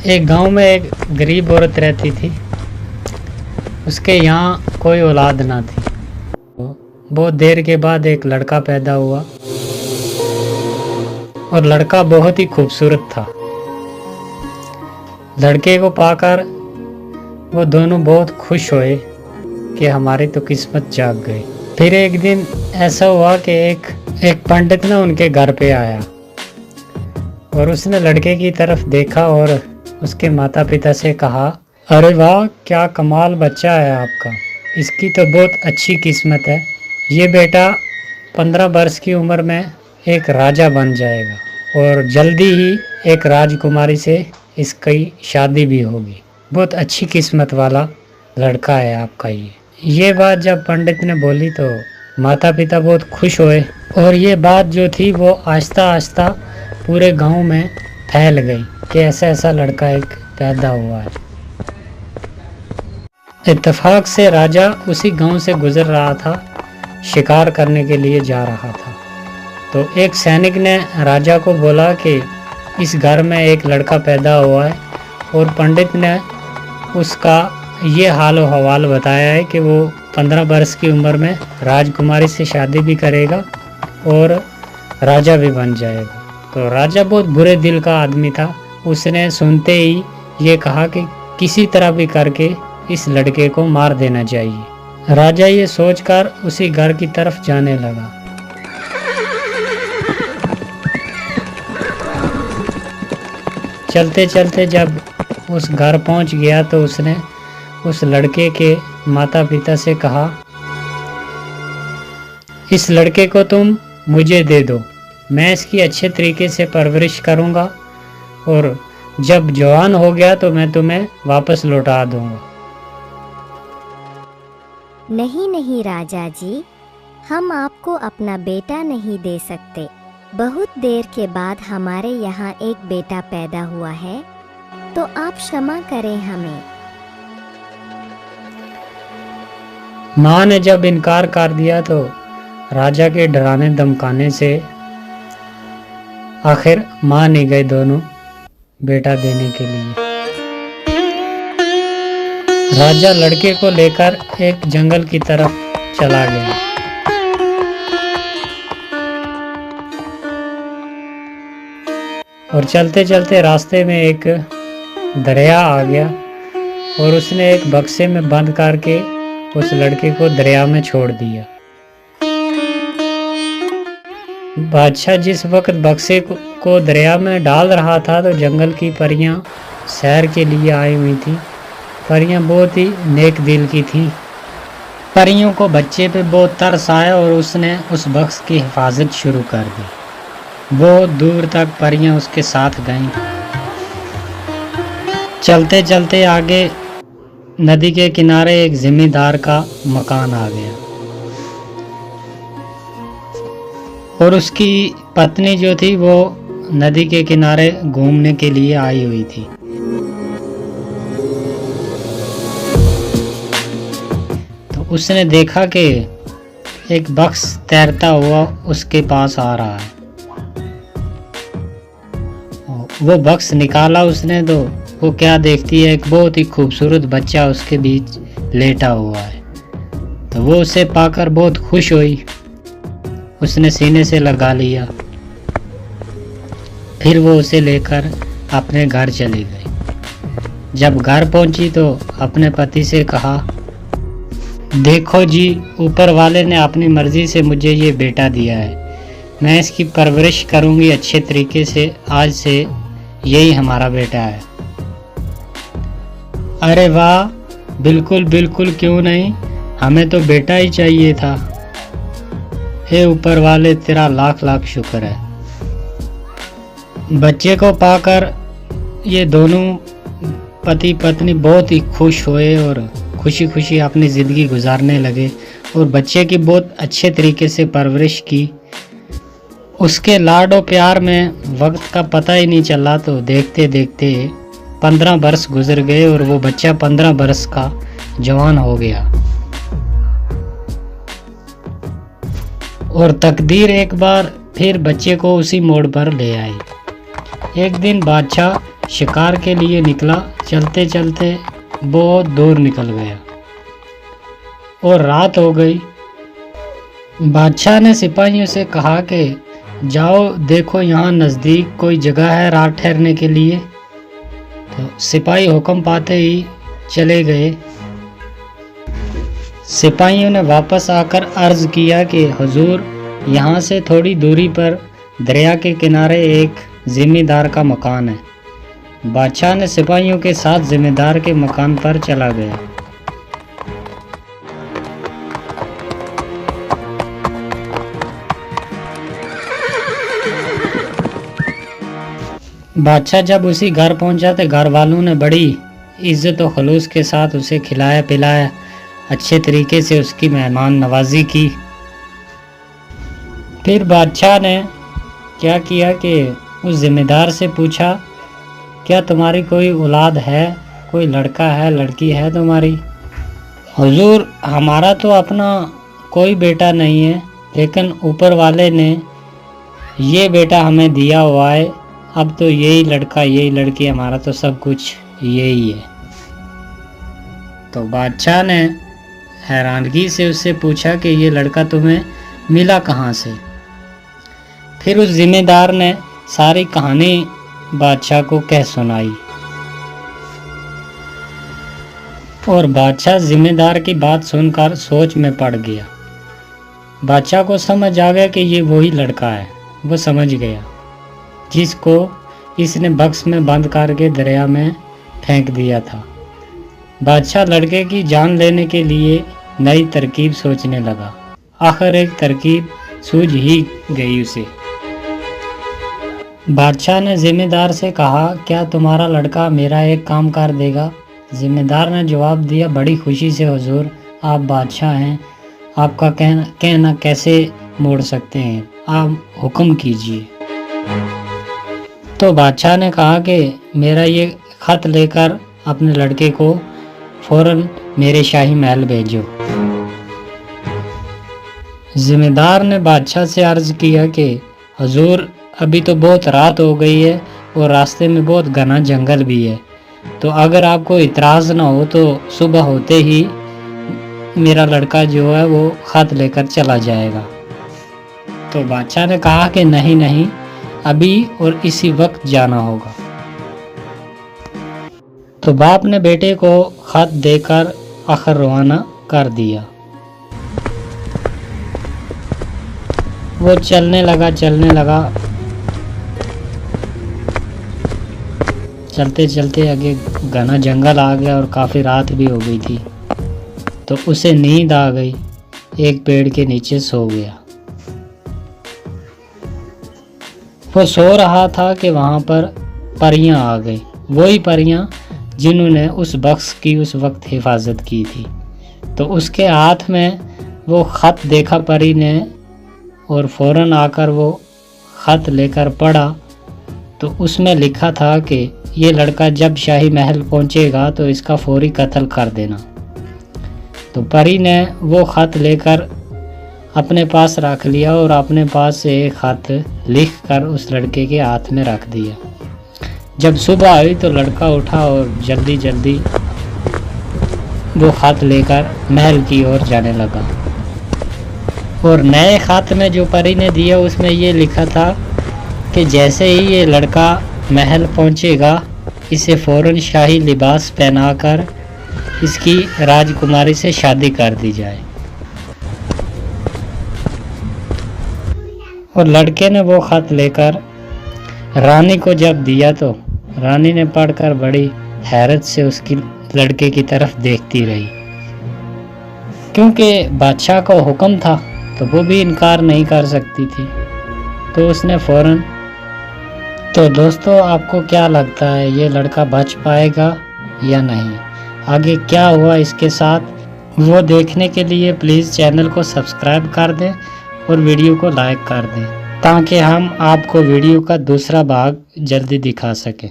एक गांव में एक गरीब औरत रहती थी। उसके यहाँ कोई औलाद ना थी। बहुत देर के बाद एक लड़का पैदा हुआ और लड़का बहुत ही खूबसूरत था। लड़के को पाकर वो दोनों बहुत खुश हुए कि हमारी तो किस्मत जाग गई। फिर एक दिन ऐसा हुआ कि एक पंडित ना उनके घर पे आया और उसने लड़के की तरफ देखा और उसके माता पिता से कहा, अरे वाह, क्या कमाल बच्चा है आपका, इसकी तो बहुत अच्छी किस्मत है। ये बेटा 15 वर्ष की उम्र में एक राजा बन जाएगा और जल्दी ही एक राजकुमारी से इसकी शादी भी होगी। बहुत अच्छी किस्मत वाला लड़का है आपका ये बात जब पंडित ने बोली तो माता पिता बहुत खुश हुए और ये बात जो थी वो आहिस्ता आहिस्ता पूरे गांव में फैल गई कि ऐसा ऐसा लड़का एक पैदा हुआ है। इत्तेफाक से राजा उसी गांव से गुजर रहा था, शिकार करने के लिए जा रहा था। तो एक सैनिक ने राजा को बोला कि इस घर में एक लड़का पैदा हुआ है और पंडित ने उसका ये हाल और हवाल बताया है कि वो 15 वर्ष की उम्र में राजकुमारी से शादी भी करेगा और राजा भी बन जाएगा। तो राजा बहुत बुरे दिल का आदमी था। उसने सुनते ही ये कहा कि किसी तरह भी करके इस लड़के को मार देना चाहिए। राजा ये सोचकर उसी घर की तरफ जाने लगा। चलते चलते जब उस घर पहुंच गया तो उसने उस लड़के के माता पिता से कहा, इस लड़के को तुम मुझे दे दो, मैं इसकी अच्छे तरीके से परवरिश करूंगा और जब जवान हो गया तो मैं तुम्हें वापस लौटा दूंगा। नहीं नहीं राजा जी, हम आपको अपना बेटा नहीं दे सकते। बहुत देर के बाद हमारे यहाँ एक बेटा पैदा हुआ है, तो आप क्षमा करें हमें। माँ ने जब इनकार कर दिया तो राजा के डराने धमकाने से आखिर मान ही गए दोनों बेटा देने के लिए। राजा लड़के को लेकर एक जंगल की तरफ चला गया। और चलते चलते रास्ते में एक दरिया आ गया और उसने एक बक्से में बंद करके उस लड़के को दरिया में छोड़ दिया। बादशाह जिस वक्त बक्से को दरिया में डाल रहा था तो जंगल की परियां सैर के लिए आई हुई थी। परियां बहुत ही नेक दिल की थी। परियों को बच्चे पे बहुत तरस आया और उसने उस बक्स की हिफाजत शुरू कर दी। बहुत दूर तक परियां उसके साथ गईं। चलते चलते आगे नदी के किनारे एक जिम्मेदार का मकान आ गया और उसकी पत्नी जो थी वो नदी के किनारे घूमने के लिए आई हुई थी। तो उसने देखा कि एक बक्स तैरता हुआ उसके पास आ रहा है। वो बक्स निकाला उसने तो वो क्या देखती है, एक बहुत ही खूबसूरत बच्चा उसके बीच लेटा हुआ है। तो वो उसे पाकर बहुत खुश हुई, उसने सीने से लगा लिया। फिर वो उसे लेकर अपने घर चली गई। जब घर पहुंची तो अपने पति से कहा, देखो जी, ऊपर वाले ने अपनी मर्जी से मुझे ये बेटा दिया है, मैं इसकी परवरिश करूंगी अच्छे तरीके से, आज से यही हमारा बेटा है। अरे वाह, बिल्कुल बिल्कुल, क्यों नहीं, हमें तो बेटा ही चाहिए था। हे ऊपर वाले, तेरा लाख लाख शुक्र है। बच्चे को पाकर ये दोनों पति पत्नी बहुत ही खुश हुए और खुशी खुशी अपनी ज़िंदगी गुजारने लगे और बच्चे की बहुत अच्छे तरीके से परवरिश की। उसके लाड और प्यार में वक्त का पता ही नहीं चला। तो देखते देखते 15 वर्ष गुजर गए और वो बच्चा 15 वर्ष का जवान हो गया। और तकदीर एक बार फिर बच्चे को उसी मोड़ पर ले आई। एक दिन बादशाह शिकार के लिए निकला। चलते चलते बहुत दूर निकल गया और रात हो गई। बादशाह ने सिपाहियों से कहा कि जाओ देखो यहाँ नज़दीक कोई जगह है रात ठहरने के लिए। तो सिपाही हुक्म पाते ही चले गए। सिपाहियों ने वापस आकर अर्ज़ किया कि हुजूर, यहाँ से थोड़ी दूरी पर दरिया के किनारे एक ज़िम्मेदार का मकान है। बादशाह ने सिपाहियों के साथ ज़िम्मेदार के मकान पर चला गया। बादशाह जब उसी घर पहुंचा तो घर वालों ने बड़ी इज्जत और खलूस के साथ उसे खिलाया पिलाया, अच्छे तरीके से उसकी मेहमान नवाजी की। फिर बादशाह ने क्या किया कि उस ज़िम्मेदार से पूछा, क्या तुम्हारी कोई औलाद है, कोई लड़का है, लड़की है तुम्हारी? हुजूर, हमारा तो अपना कोई बेटा नहीं है, लेकिन ऊपर वाले ने ये बेटा हमें दिया हुआ है। अब तो यही लड़का यही लड़की, हमारा तो सब कुछ यही है। तो बादशाह ने हैरानगी से उससे पूछा कि ये लड़का तुम्हें मिला कहाँ से? फिर उस ज़िम्मेदार ने सारी कहानी बादशाह को कह सुनाई और बादशाह ज़िम्मेदार की बात सुनकर सोच में पड़ गया। बादशाह को समझ आ गया कि ये वही लड़का है। वो समझ गया जिसको इसने बक्स में बंद करके दरिया में फेंक दिया था। बादशाह लड़के की जान लेने के लिए नई तरकीब सोचने लगा। आखिर एक तरकीब सूझ ही गई उसे। बादशाह ने ज़िम्मेदार से कहा, क्या तुम्हारा लड़का मेरा एक काम कर देगा? ज़िम्मेदार ने जवाब दिया, बड़ी खुशी से हुजूर, आप बादशाह हैं, आपका कहना कैसे मोड़ सकते हैं, आप हुक्म कीजिए। तो बादशाह ने कहा कि मेरा ये ख़त लेकर अपने लड़के को फ़ौरन मेरे शाही महल भेजो। ज़िम्मेदार ने बादशाह से अर्ज़ किया कि हुजूर, अभी तो बहुत रात हो गई है और रास्ते में बहुत घना जंगल भी है, तो अगर आपको इतराज़ ना हो तो सुबह होते ही मेरा लड़का जो है वो ख़त लेकर चला जाएगा। तो बादशाह ने कहा कि नहीं, अभी और इसी वक्त जाना होगा। तो बाप ने बेटे को खत देकर आखिर रवाना कर दिया। वो चलने लगा। चलते चलते आगे घना जंगल आ गया और काफ़ी रात भी हो गई थी। तो उसे नींद आ गई, एक पेड़ के नीचे सो गया। वो सो रहा था कि वहाँ पर परियां आ गई, वही परियां जिन्होंने उस बक्स की उस वक्त हिफाजत की थी। तो उसके हाथ में वो ख़त देखा परी ने और फ़ौरन आकर वो ख़त लेकर पढ़ा। तो उसमें लिखा था कि ये लड़का जब शाही महल पहुँचेगा तो इसका फौरी कत्ल कर देना। तो परी ने वो ख़त लेकर अपने पास रख लिया और अपने पास से एक ख़त लिख कर उस लड़के के हाथ में रख दिया। जब सुबह आई तो लड़का उठा और जल्दी जल्दी वो ख़त लेकर महल की ओर जाने लगा। और नए ख़त में जो परी ने दिया उसमें ये लिखा था कि जैसे ही ये लड़का महल पहुंचेगा, इसे फ़ौरन शाही लिबास पहनाकर इसकी राजकुमारी से शादी कर दी जाए। और लड़के ने वो ख़त लेकर रानी को जब दिया तो रानी ने पढ़कर बड़ी हैरत से उसकी लड़के की तरफ देखती रही, क्योंकि बादशाह का हुक्म था तो वो भी इनकार नहीं कर सकती थी। तो उसने फ़ौरन। तो दोस्तों, आपको क्या लगता है ये लड़का बच पाएगा या नहीं? आगे क्या हुआ इसके साथ, वो देखने के लिए प्लीज़ चैनल को सब्सक्राइब कर दें और वीडियो को लाइक कर दें, ताकि हम आपको वीडियो का दूसरा भाग जल्दी दिखा सकें।